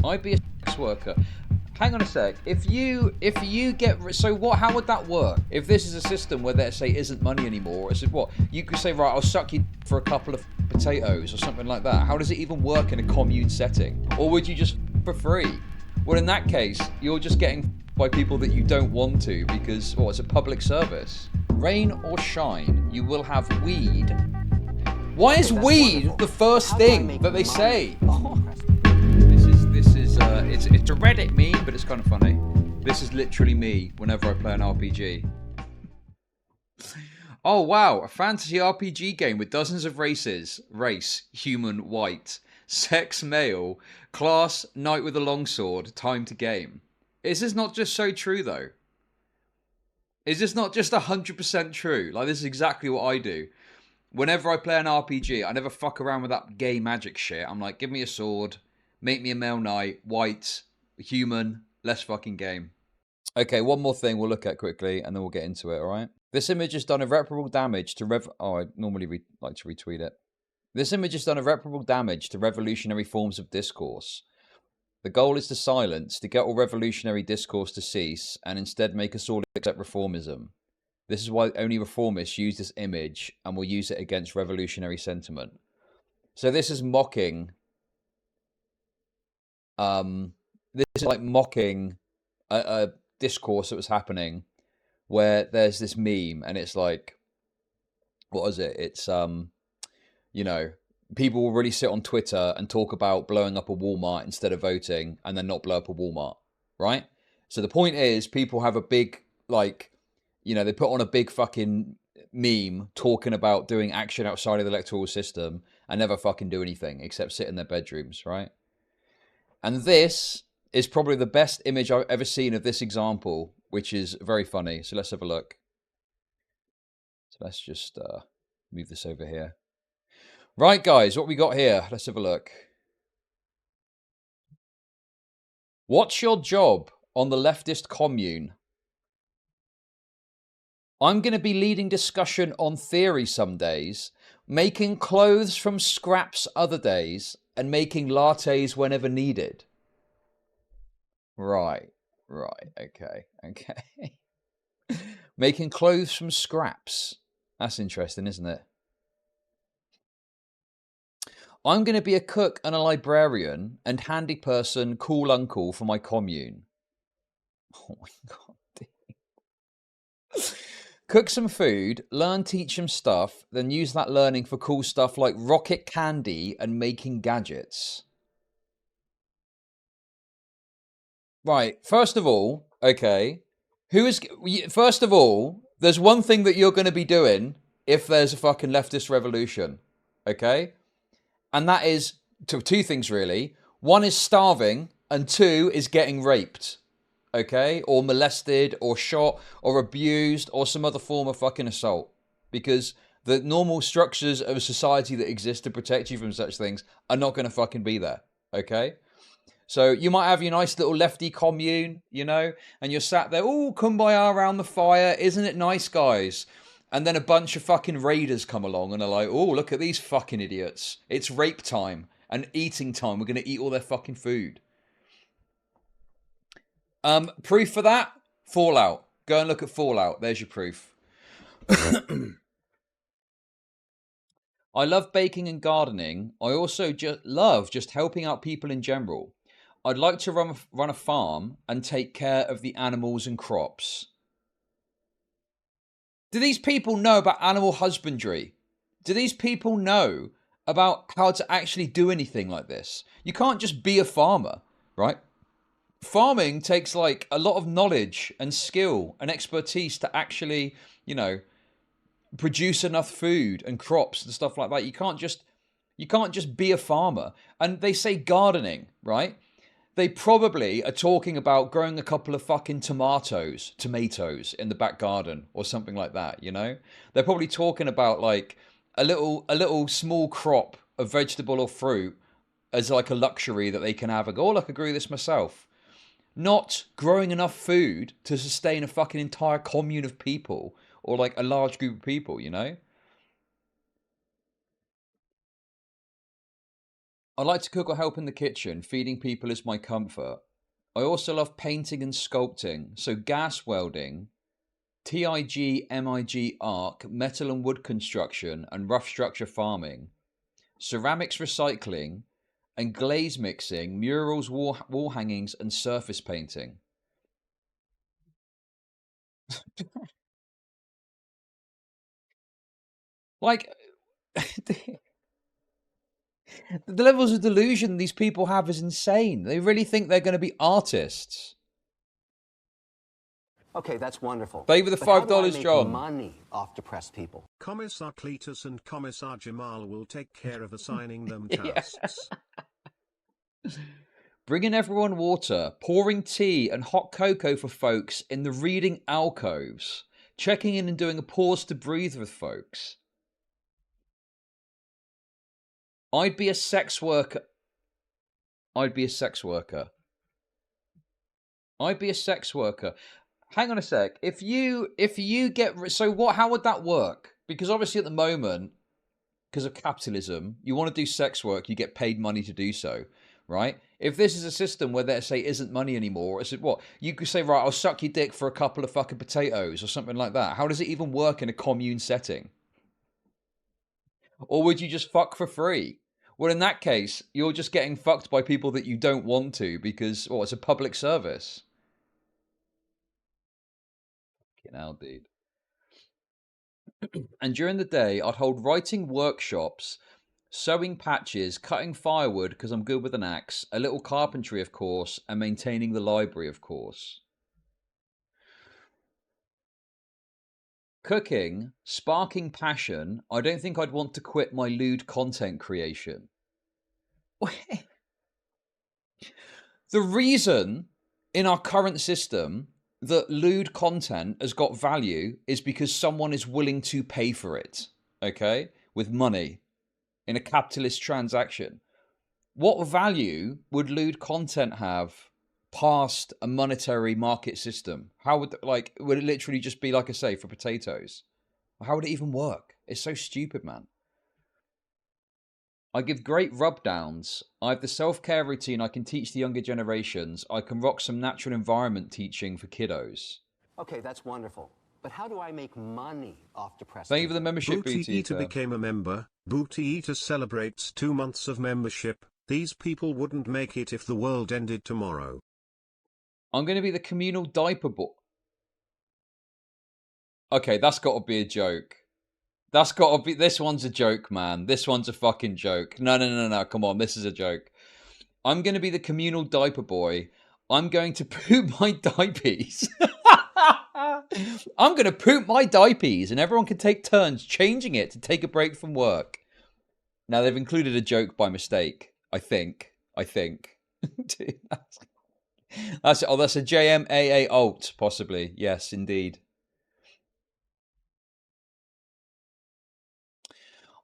I'd be a sex worker. Hang on a sec. If you get so what? How would that work? If this is a system where there say isn't money anymore, is it what you could say? Right, I'll suck you for a couple of potatoes or something like that. How does it even work in a commune setting? Or would you just for free? Well, in that case, you're just getting by people that you don't want to because it's a public service. Rain or shine, you will have weed. Why is weed the first thing that they say? It's a Reddit meme, but it's kind of funny. This is literally me whenever I play an RPG. Oh wow, a fantasy RPG game with dozens of races. Race, human, white. Sex, male. Class, knight with a longsword. Time to game. Is this not just so true though? Is this not just 100% true? Like, this is exactly what I do. Whenever I play an RPG, I never fuck around with that gay magic shit. I'm like, give me a sword, make me a male knight, white, human, let's fucking game. Okay, one more thing we'll look at quickly, and then we'll get into it, alright? This image has done irreparable damage to I normally like to retweet it. This image has done irreparable damage to revolutionary forms of discourse. The goal is to silence, to get all revolutionary discourse to cease, and instead make us all accept reformism. This is why only reformists use this image and will use it against revolutionary sentiment. So this is mocking. This is like mocking a discourse that was happening, where there's this meme and it's like, what is it? It's people will really sit on Twitter and talk about blowing up a Walmart instead of voting, and then not blow up a Walmart, right? So the point is, people have a big they put on a big fucking meme talking about doing action outside of the electoral system and never fucking do anything except sit in their bedrooms, right? And this is probably the best image I've ever seen of this example, which is very funny. So let's have a look. So let's just move this over here. Right, guys, what we got here? Let's have a look. What's your job on the leftist commune? I'm going to be leading discussion on theory some days, making clothes from scraps other days, and making lattes whenever needed. Right, okay. Making clothes from scraps. That's interesting, isn't it? I'm going to be a cook and a librarian and handy person, cool uncle for my commune. Oh my god. Cook some food, teach some stuff, then use that learning for cool stuff like rocket candy and making gadgets. Right, first of all, okay, first of all, there's one thing that you're going to be doing if there's a fucking leftist revolution, okay? And that is two things, really. One is starving, and two is getting raped. Okay, or molested, or shot, or abused, or some other form of fucking assault. Because the normal structures of a society that exist to protect you from such things are not going to fucking be there. Okay? So you might have your nice little lefty commune, and you're sat there, oh, kumbaya around the fire, isn't it nice, guys? And then a bunch of fucking raiders come along and are like, oh, look at these fucking idiots. It's rape time and eating time. We're going to eat all their fucking food. Proof for that? Fallout. Go and look at Fallout. There's your proof. I love baking and gardening. I also love just helping out people in general. I'd like to run a farm and take care of the animals and crops. Do these people know about animal husbandry? Do these people know about how to actually do anything like this? You can't just be a farmer, right? Farming takes like a lot of knowledge and skill and expertise to actually, produce enough food and crops and stuff like that. You can't just be a farmer. And they say gardening, right? They probably are talking about growing a couple of fucking tomatoes in the back garden or something like that, They're probably talking about like a little small crop of vegetable or fruit as like a luxury that they can have. I go, oh, look, I grew this myself. Not growing enough food to sustain a fucking entire commune of people or like a large group of people, I like to cook or help in the kitchen. Feeding people is my comfort. I also love painting and sculpting. So gas welding, TIG, MIG arc, metal and wood construction, and rough structure farming, ceramics recycling, and glaze mixing, murals, wall hangings, and surface painting. Like, the levels of delusion these people have is insane. They really think they're going to be artists. Okay, that's wonderful. Favor the But how do I $5, make John. money off depressed people? Commissar Cletus and Commissar Jamal will take care of assigning them tasks. Bringing everyone water, pouring tea and hot cocoa for folks in the reading alcoves, checking in and doing a pause to breathe with folks. I'd be a sex worker. I'd be a sex worker. I'd be a sex worker. Hang on a sec. If you get so what? How would that work? Because obviously at the moment, because of capitalism, you want to do sex work, you get paid money to do so, right? If this is a system where they say isn't money anymore, is it what? You could say, right, I'll suck your dick for a couple of fucking potatoes or something like that. How does it even work in a commune setting? Or would you just fuck for free? Well, in that case, you're just getting fucked by people that you don't want to because, well, it's a public service. Fucking hell, dude. And during the day, I'd hold writing workshops, sewing patches, cutting firewood because I'm good with an axe, a little carpentry, of course, and maintaining the library, of course. Cooking, sparking passion. I don't think I'd want to quit my lewd content creation. The reason in our current system that lewd content has got value is because someone is willing to pay for it, okay, with money in a capitalist transaction. What value would lewd content have past a monetary market system? How would would it literally just be like I say for potatoes? How would it even work? It's so stupid, man. I give great rub downs. I have the self-care routine I can teach the younger generations. I can rock some natural environment teaching for kiddos. Okay, that's wonderful. But how do I make money off depressed Thank you for people? the membership, Booty Booty Eater Eater. became a member. Booty Eater celebrates 2 months of membership. These people wouldn't make it if the world ended tomorrow. I'm going to be the communal diaper boy. Okay, that's got to be a joke. That's got to be... This one's a joke, man. This one's a fucking joke. No. Come on, this is a joke. I'm going to be the communal diaper boy. I'm going to poop my diapers. I'm going to poop my diapers, and everyone can take turns changing it to take a break from work. Now, they've included a joke by mistake, I think. Dude, that's a JMAA alt, possibly. Yes, indeed.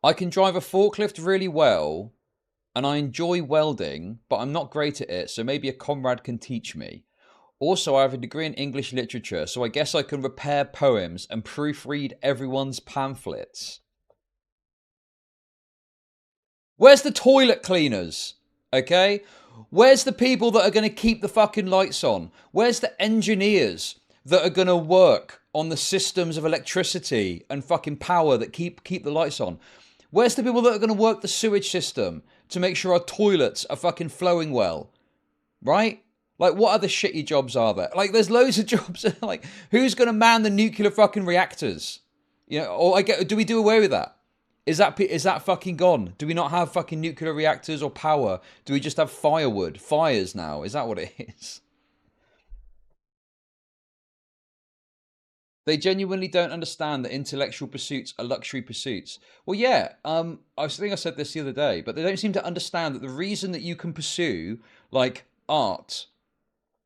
I can drive a forklift really well, and I enjoy welding, but I'm not great at it, so maybe a comrade can teach me. Also, I have a degree in English literature, so I guess I can repair poems and proofread everyone's pamphlets. Where's the toilet cleaners? Okay? Where's the people that are going to keep the fucking lights on? Where's the engineers that are going to work on the systems of electricity and fucking power that keep the lights on? Where's the people that are going to work the sewage system to make sure our toilets are fucking flowing well? Right? Like, what other shitty jobs are there? Like, there's loads of jobs. Like, who's going to man the nuclear fucking reactors? You know, or do we do away with that? Is that fucking gone? Do we not have fucking nuclear reactors or power? Do we just have firewood, fires now? Is that what it is? They genuinely don't understand that intellectual pursuits are luxury pursuits. Well, yeah, I think I said this the other day, but they don't seem to understand that the reason that you can pursue, like, art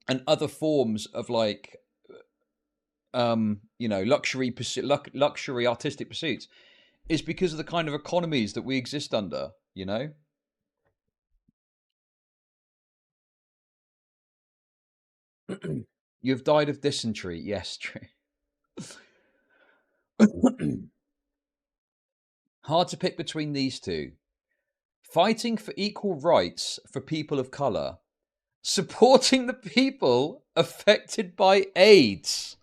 and other forms of, like, luxury artistic pursuits is because of the kind of economies that we exist under, you know? You've died of dysentery. Yes, true. Hard to pick between these two. Fighting for equal rights for people of colour. Supporting the people affected by AIDS.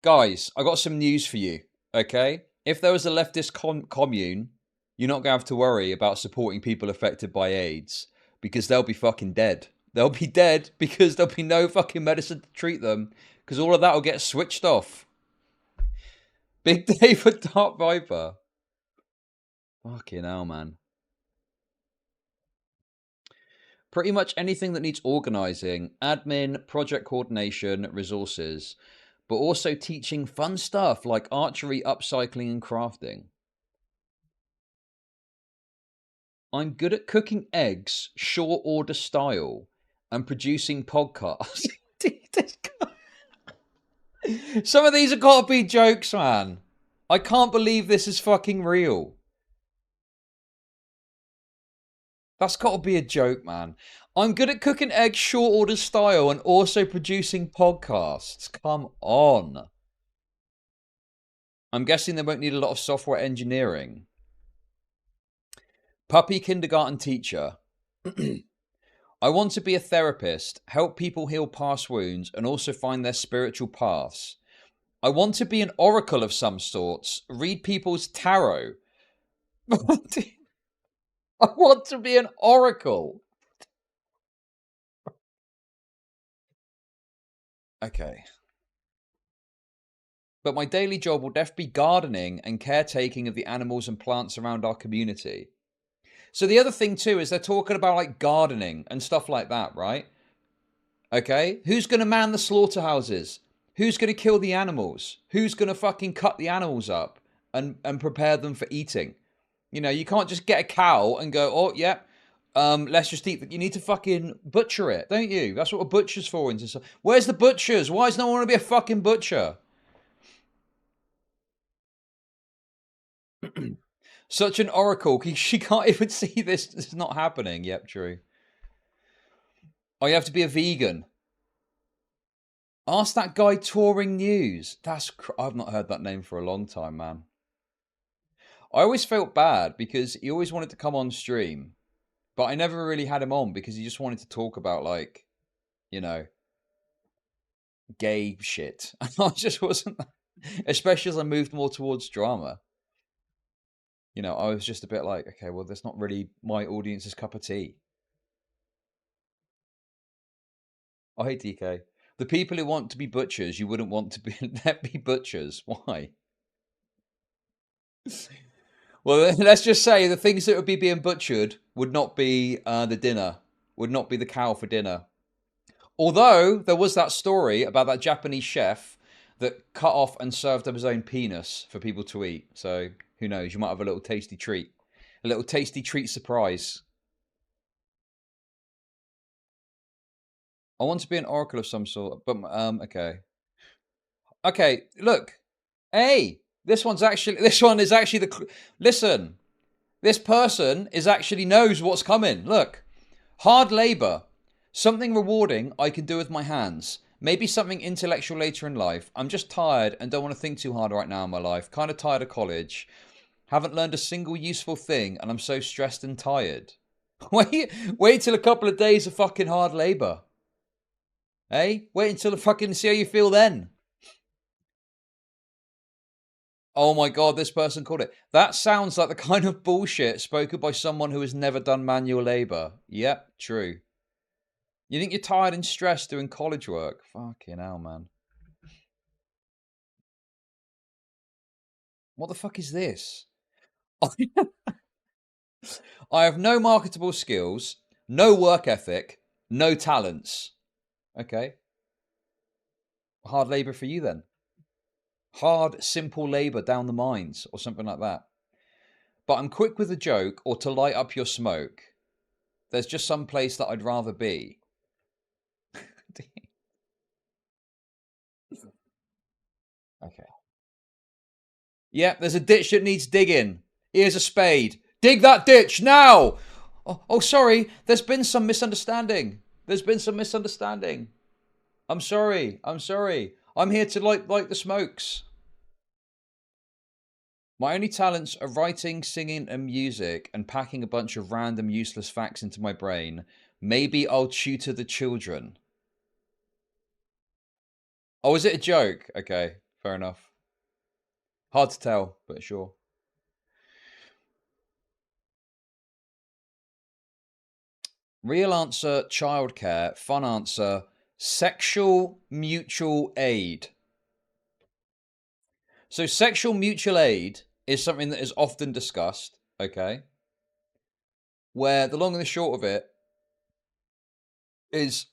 Guys, I got some news for you, okay? If there was a leftist commune, you're not going to have to worry about supporting people affected by AIDS because they'll be fucking dead. They'll be dead because there'll be no fucking medicine to treat them because all of that will get switched off. Big day for Dark Viper. Fucking hell, man. Pretty much anything that needs organising, admin, project coordination, resources, but also teaching fun stuff like archery, upcycling, and crafting. I'm good at cooking eggs, short order style, and producing podcasts. Some of these have got to be jokes, man. I can't believe this is fucking real. That's got to be a joke, man. I'm good at cooking eggs short order style and also producing podcasts. Come on. I'm guessing they won't need a lot of software engineering. Puppy kindergarten teacher. I want to be a therapist, help people heal past wounds, and also find their spiritual paths. I want to be an oracle of some sorts, read people's tarot. I want to be an oracle. Okay. But my daily job will definitely be gardening and caretaking of the animals and plants around our community. So the other thing too is they're talking about like gardening and stuff like that, right? Okay. Who's going to man the slaughterhouses? Who's going to kill the animals? Who's going to fucking cut the animals up and prepare them for eating? You know, you can't just get a cow and go, oh, yeah, let's just eat. You need to fucking butcher it, don't you? That's what a butcher's for. Where's the butchers? Why does no one want to be a fucking butcher? Such an oracle. She can't even see this. It's not happening. Yep, true. Oh, you have to be a vegan. Ask that guy touring news. I've not heard that name for a long time, man. I always felt bad because he always wanted to come on stream, but I never really had him on because he just wanted to talk about, like, you know, gay shit. I just wasn't, especially as I moved more towards drama. You know, I was just a bit like, okay, well, that's not really my audience's cup of tea. Oh, hey, DK. The people who want to be butchers, you wouldn't want to be let be butchers. Why? Well, let's just say the things that would be being butchered would not be the dinner, would not be the cow for dinner. Although there was that story about that Japanese chef that cut off and served up his own penis for people to eat. So who knows? You might have a little tasty treat. A little tasty treat surprise. I want to be an oracle of some sort, but okay. Okay, look. Hey, this one is actually listen. This person is actually knows what's coming. Look. Hard labor. Something rewarding I can do with my hands. Maybe something intellectual later in life. I'm just tired and don't want to think too hard right now in my life. Kind of tired of college. Haven't learned a single useful thing and I'm so stressed and tired. Wait till a couple of days of fucking hard labor. Hey, wait until the fucking see how you feel then. Oh my god, this person called it. That sounds like the kind of bullshit spoken by someone who has never done manual labor. Yep, true. You think you're tired and stressed doing college work? Fucking hell, man. What the fuck is this? I have no marketable skills, no work ethic, no talents. Okay. Hard labor for you then. Hard, simple labor down the mines or something like that. But I'm quick with a joke or to light up your smoke. There's just some place that I'd rather be. Okay. Yeah, there's a ditch that needs digging. Here's a spade. Dig that ditch now! Oh, sorry. There's been some misunderstanding. I'm sorry. I'm here to light the smokes. My only talents are writing, singing, and music, and packing a bunch of random useless facts into my brain. Maybe I'll tutor the children. Oh, is it a joke? Okay, fair enough. Hard to tell, but sure. Real answer, childcare. Fun answer, sexual mutual aid. So sexual mutual aid is something that is often discussed, okay? Where the long and the short of it is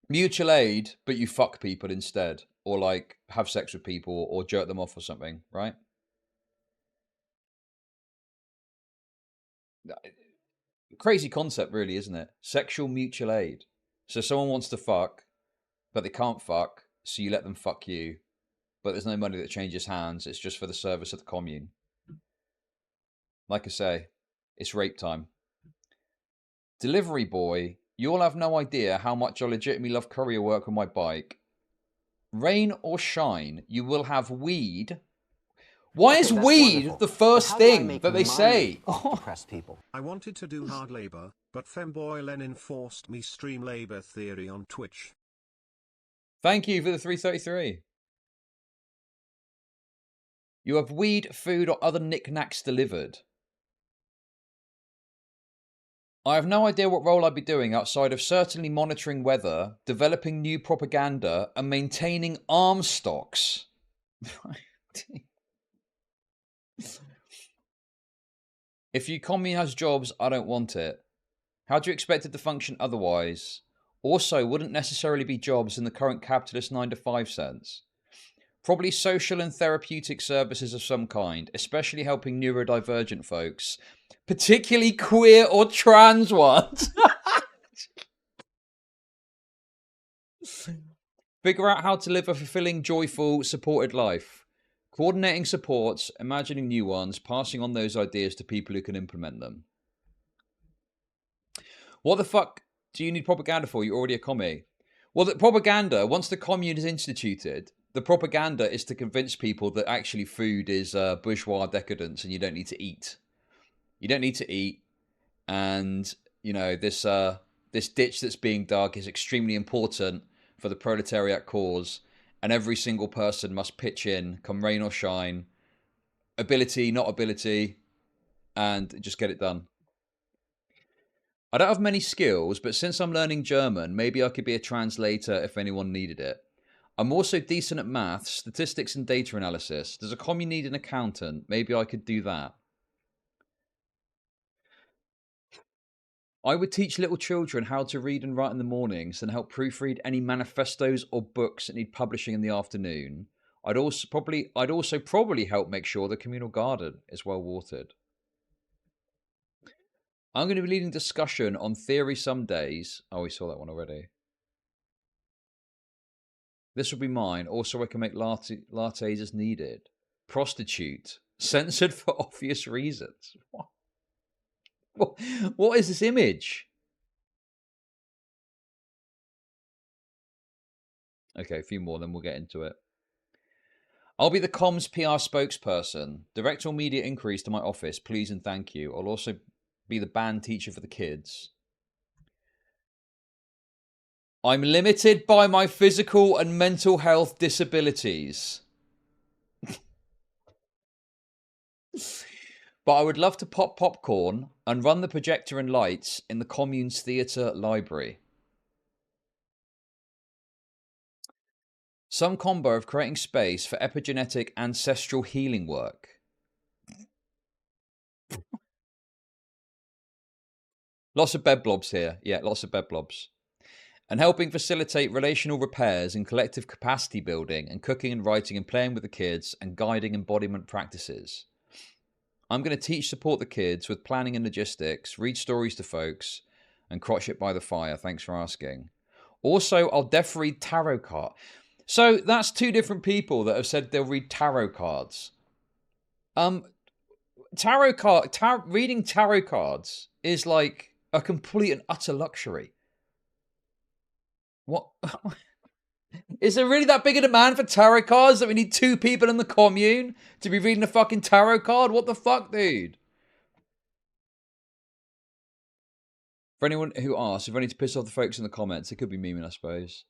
mutual aid, but you fuck people instead, or like have sex with people or jerk them off or something, right? Crazy concept, really, isn't it? Sexual mutual aid. So someone wants to fuck, but they can't fuck, so you let them fuck you, but there's no money that changes hands. It's just for the service of the commune. Like I say, it's rape time. Delivery boy, you'll have no idea how much I legitimately love courier work on my bike. Rain or shine, you will have weed. Why is weed wonderful. the first How do I thing make that they money say? off depressed people? I wanted to do hard labor, but femboy Lenin forced me stream labor theory on Twitch. Thank you for the 333. You have weed, food, or other knickknacks delivered. I have no idea what role I'd be doing outside of certainly monitoring weather, developing new propaganda, and maintaining arms stocks. If your commune has jobs, I don't want it. How do you expect it to function otherwise? Also, wouldn't necessarily be jobs in the current capitalist 9 to 5 sense. Probably social and therapeutic services of some kind, especially helping neurodivergent folks, particularly queer or trans ones. Figure out how to live a fulfilling, joyful, supported life. Coordinating supports, imagining new ones, passing on those ideas to people who can implement them. What the fuck do you need propaganda for? You're already a commie. Well, the propaganda, once the commune is instituted, the propaganda is to convince people that actually food is bourgeois decadence and you don't need to eat. You don't need to eat. And, you know, this ditch that's being dug is extremely important for the proletariat cause. And every single person must pitch in, come rain or shine. Ability, not ability. And just get it done. I don't have many skills, but since I'm learning German, maybe I could be a translator if anyone needed it. I'm also decent at maths, statistics, and data analysis. Does a commune need an accountant? Maybe I could do that. I would teach little children how to read and write in the mornings and help proofread any manifestos or books that need publishing in the afternoon. I'd also probably help make sure the communal garden is well watered. I'm going to be leading discussion on theory some days. Oh, we saw that one already. This will be mine. Also, I can make lattes as needed. Prostitute. Censored for obvious reasons. What is this image? Okay, a few more, then we'll get into it. I'll be the comms PR spokesperson. Direct all media inquiries to my office, please and thank you. I'll also be the band teacher for the kids. I'm limited by my physical and mental health disabilities. But I would love to pop popcorn and run the projector and lights in the commune's theatre library. Some combo of creating space for epigenetic ancestral healing work. Lots of bed blobs here. Yeah, lots of bed blobs. And helping facilitate relational repairs and collective capacity building and cooking and writing and playing with the kids and guiding embodiment practices. I'm going to teach support the kids with planning and logistics, read stories to folks, and crotch it by the fire. Thanks for asking. Also, I'll def read tarot card. So that's two different people that have said they'll read tarot cards. Reading tarot cards is like a complete and utter luxury. What? Is there really that big a demand for tarot cards that we need 2 people in the commune to be reading a fucking tarot card? What the fuck, dude? For anyone who asks, if I need to piss off the folks in the comments, it could be memeing, I suppose.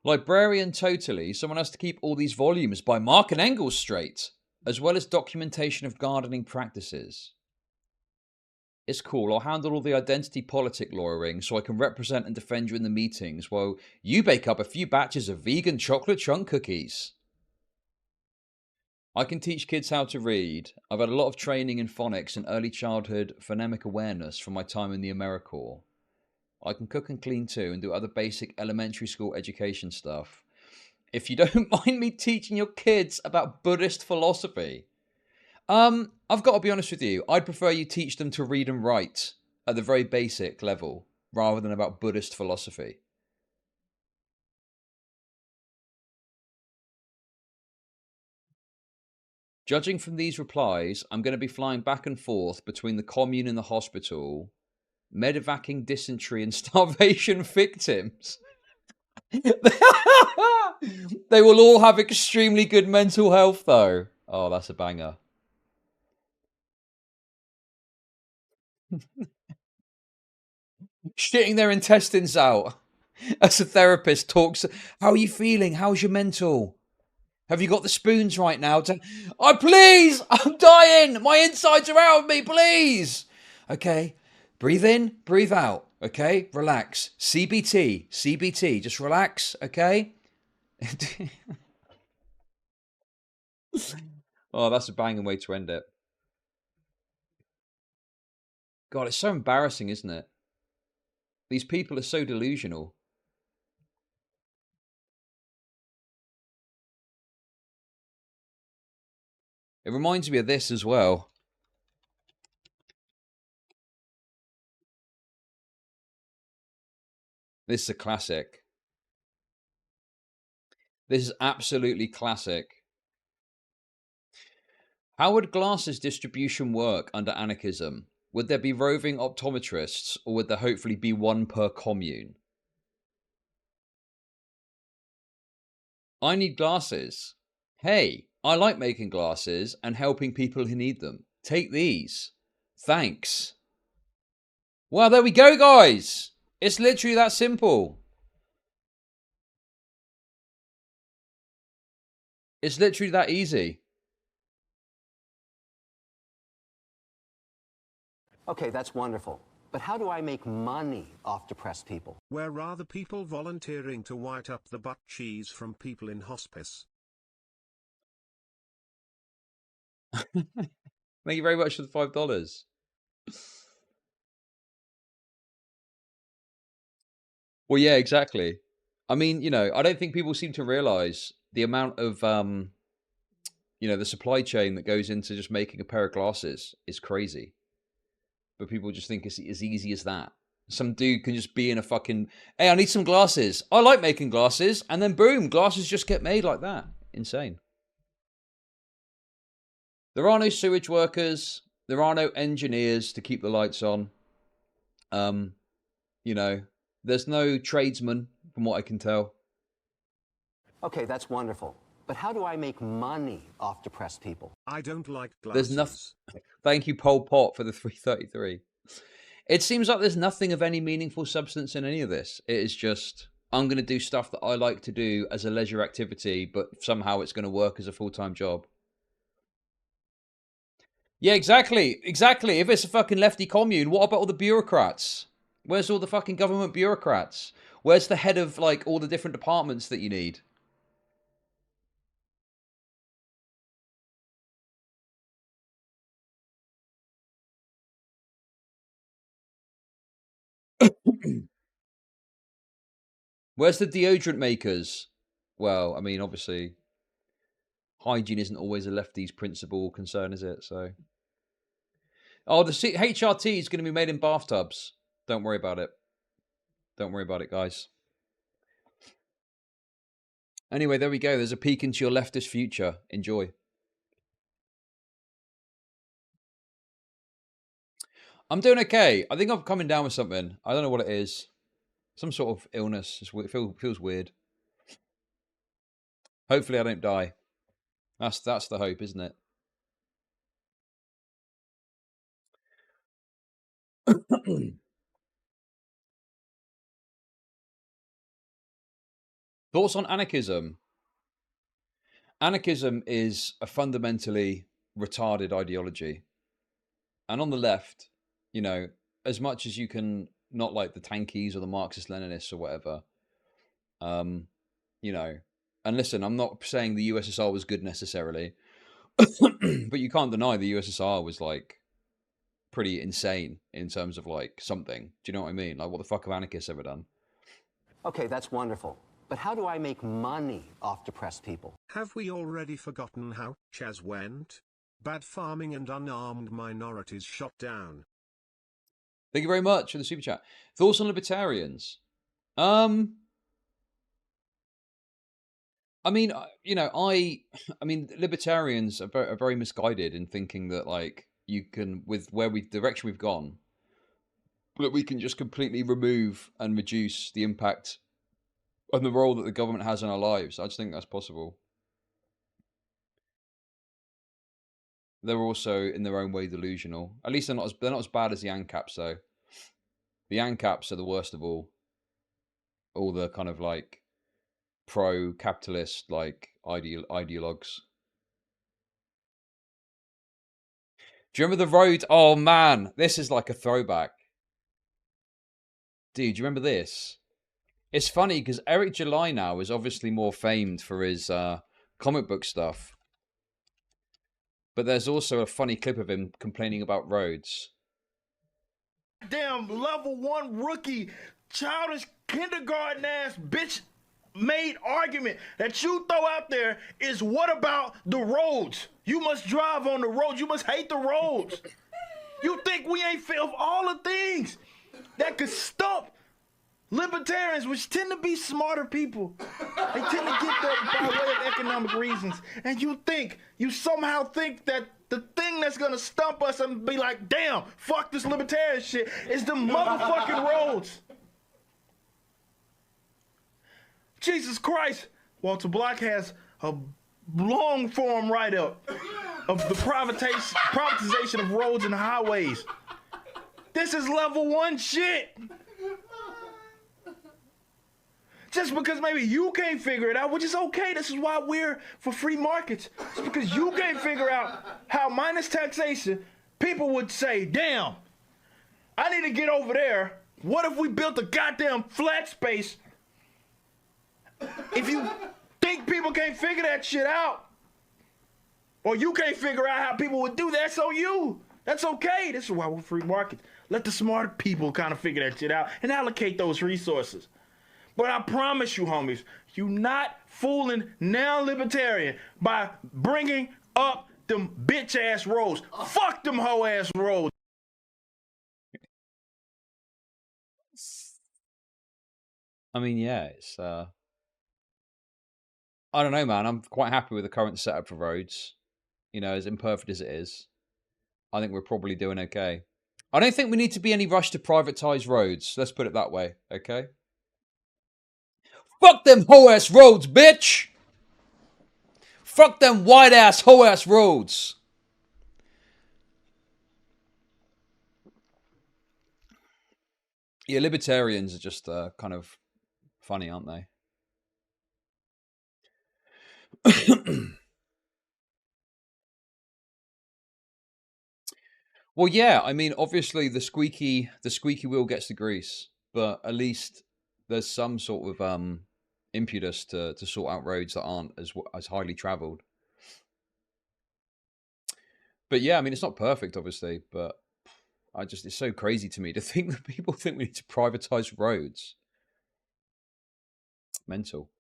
Librarian totally. Someone has to keep all these volumes by Mark and Engels straight, as well as documentation of gardening practices. It's cool. I'll handle all the identity politic lawyering so I can represent and defend you in the meetings while you bake up a few batches of vegan chocolate chunk cookies. I can teach kids how to read. I've had a lot of training in phonics and early childhood phonemic awareness from my time in the AmeriCorps. I can cook and clean too and do other basic elementary school education stuff. If you don't mind me teaching your kids about Buddhist philosophy. I've got to be honest with you. I'd prefer you teach them to read and write at the very basic level rather than about Buddhist philosophy. Judging from these replies, I'm going to be flying back and forth between the commune and the hospital, medevacing dysentery and starvation victims. They will all have extremely good mental health, though. Oh, that's a banger. Shitting their intestines out as a therapist talks. How are you feeling? How's your mental? Have you got the spoons right now? Oh, please! I'm dying! My insides are out of me, please! Okay, breathe in, breathe out. Okay, relax. CBT, CBT. Just relax, okay? Oh, that's a banging way to end it. God, it's so embarrassing, isn't it? These people are so delusional. It reminds me of this as well. This is a classic. This is absolutely classic. How would glasses distribution work under anarchism? Would there be roving optometrists, or would there hopefully be one per commune? I need glasses. Hey, I like making glasses and helping people who need them. Take these. Thanks. Well, there we go, guys. It's literally that simple. It's literally that easy. Okay, that's wonderful. But how do I make money off depressed people? Where are the people volunteering to white up the butt cheese from people in hospice? Thank you very much for the $5. Well, yeah, exactly. I mean, you know, I don't think people seem to realize the amount of, you know, the supply chain that goes into just making a pair of glasses is crazy. But people just think it's as easy as that. Some dude can just be in a fucking, hey, I need some glasses. I like making glasses. And then boom, glasses just get made like that. Insane. There are no sewage workers. There are no engineers to keep the lights on. You know, there's no tradesmen, from what I can tell. Okay, that's wonderful. But how do I make money off depressed people? I don't like There's glasses. nothing. Thank you, Pol Pot, for the 333. It seems like there's nothing of any meaningful substance in any of this. It is just, I'm going to do stuff that I like to do as a leisure activity, but somehow it's going to work as a full-time job. Yeah, exactly. Exactly. If it's a fucking lefty commune, what about all the bureaucrats? Where's all the fucking government bureaucrats? Where's the head of, like, all the different departments that you need? Where's the deodorant makers? Well, I mean, obviously, hygiene isn't always a lefty's principal concern, is it? So, oh, the HRT is going to be made in bathtubs. Don't worry about it. Don't worry about it, guys. Anyway, there we go. There's a peek into your leftist future. Enjoy. I'm doing okay. I think I'm coming down with something. I don't know what it is. Some sort of illness. It feels weird. Hopefully I don't die. That's the hope, isn't it? Thoughts on anarchism? Anarchism is a fundamentally retarded ideology. And on the left, you know, as much as you can not like the tankies or the Marxist Leninists or whatever, you know, and listen, I'm not saying the USSR was good necessarily, but you can't deny the USSR was like pretty insane in terms of like something. Do you know what I mean? Like, what the fuck have anarchists ever done? Okay, that's wonderful. But how do I make money off depressed people? Have we already forgotten how Chaz went? Bad farming and unarmed minorities shot down. Thank you very much for the super chat. Thoughts on libertarians? I mean, you know, I mean, libertarians are very misguided in thinking that like you can, with direction we've gone, that we can just completely remove and reduce the impact and the role that the government has in our lives. I just think that's possible. They're also in their own way delusional. At least they're not as bad as the ANCAPs though. The ANCAPs are the worst of all. All the kind of like pro-capitalist like ideologues. Do you remember the road? Oh man, this is like a throwback. Dude, do you remember this? It's funny because Eric July now is obviously more famed for his comic book stuff. But there's also a funny clip of him complaining about roads. Damn level 1 rookie, childish kindergarten ass bitch made argument that you throw out there is what about the roads? You must drive on the roads. You must hate the roads. You think we ain't of all the things that could stump libertarians, which tend to be smarter people. They tend to get that by way of economic reasons. And you somehow think that the thing that's gonna stump us and be like, damn, fuck this libertarian shit, is the motherfucking roads. Jesus Christ, Walter Block has a long form write-up of the privatization of roads and highways. This is level 1 shit. Just because maybe you can't figure it out, which is okay. This is why we're for free markets. Just because you can't figure out how minus taxation, people would say, damn, I need to get over there. What if we built a goddamn flat space? If you think people can't figure that shit out, or you can't figure out how people would do that, so you. That's okay. This is why we're free markets. Let the smart people kind of figure that shit out and allocate those resources. But I promise you, homies, you not fooling now libertarian by bringing up them bitch-ass roads. Fuck them hoe-ass roads. I mean, yeah, it's... I don't know, man. I'm quite happy with the current setup for roads. You know, as imperfect as it is. I think we're probably doing okay. I don't think we need to be any rush to privatise roads. Let's put it that way, okay? Fuck them hoe-ass roads, bitch! Fuck them white-ass hoe-ass roads! Yeah, libertarians are just kind of funny, aren't they? Well, yeah, I mean, obviously the squeaky wheel gets the grease, but at least there's some sort of impetus to sort out roads that aren't as highly traveled. But yeah, I mean, it's not perfect, obviously, but it's so crazy to me to think that people think we need to privatize roads. Mental.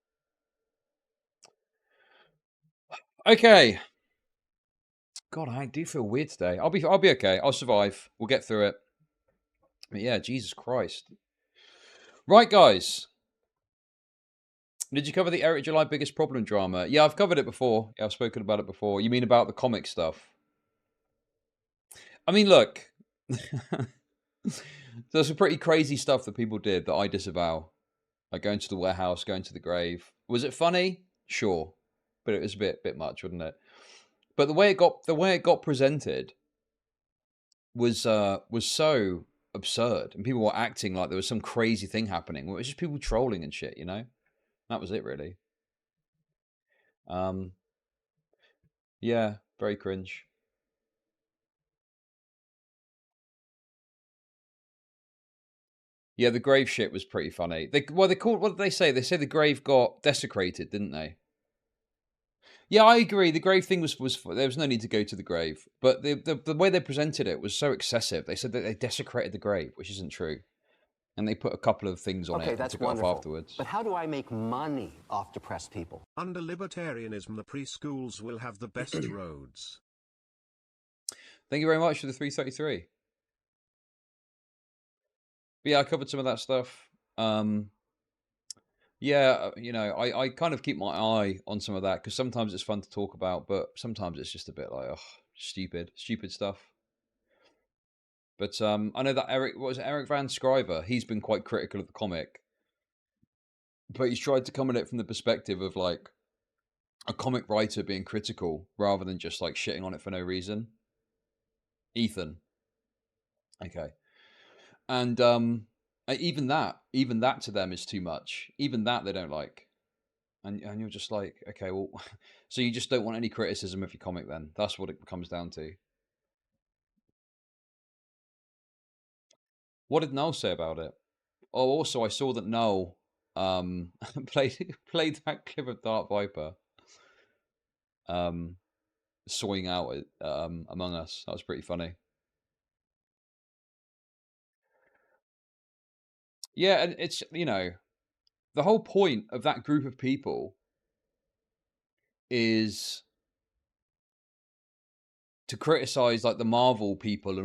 Okay. God, I do feel weird today. I'll be okay. I'll survive. We'll get through it. But yeah, Jesus Christ. Right, guys. Did you cover the Eric July biggest problem drama? Yeah, I've covered it before. Yeah, I've spoken about it before. You mean about the comic stuff? I mean, look. There's some pretty crazy stuff that people did that I disavow. Like going to the warehouse, going to the grave. Was it funny? Sure. but it was a bit much, wasn't it? But the way it got presented was so absurd, and people were acting like there was some crazy thing happening. Well, it was just people trolling and shit, you know. That was it, really. Yeah, very cringe. Yeah, the grave shit was pretty funny. They called, what did they say? They say the grave got desecrated, didn't they? Yeah, I agree. The grave thing was there was no need to go to the grave, but the way they presented it was so excessive. They said that they desecrated the grave, which isn't true, and they put a couple of things on it and that's took it off wonderful. afterwards. But how do I make money off depressed people? Under libertarianism, the preschools will have the best roads. Thank you very much for the 333. But yeah, I covered some of that stuff. Yeah, you know, I kind of keep my eye on some of that because sometimes it's fun to talk about, but sometimes it's just a bit like, oh, stupid stuff. But I know that Eric Van Scriver? He's been quite critical of the comic, but he's tried to come at it from the perspective of like a comic writer being critical rather than just like shitting on it for no reason. Ethan, okay, and even that to them is too much. Even that they don't like, and you're just like, okay, well, so you just don't want any criticism of your comic then? That's what it comes down to. What did Noel say about it? Oh, also I saw that Noel played that clip of Dark Viper sawing out Among Us. That was pretty funny. Yeah, and it's, you know, the whole point of that group of people is to criticize like the Marvel people and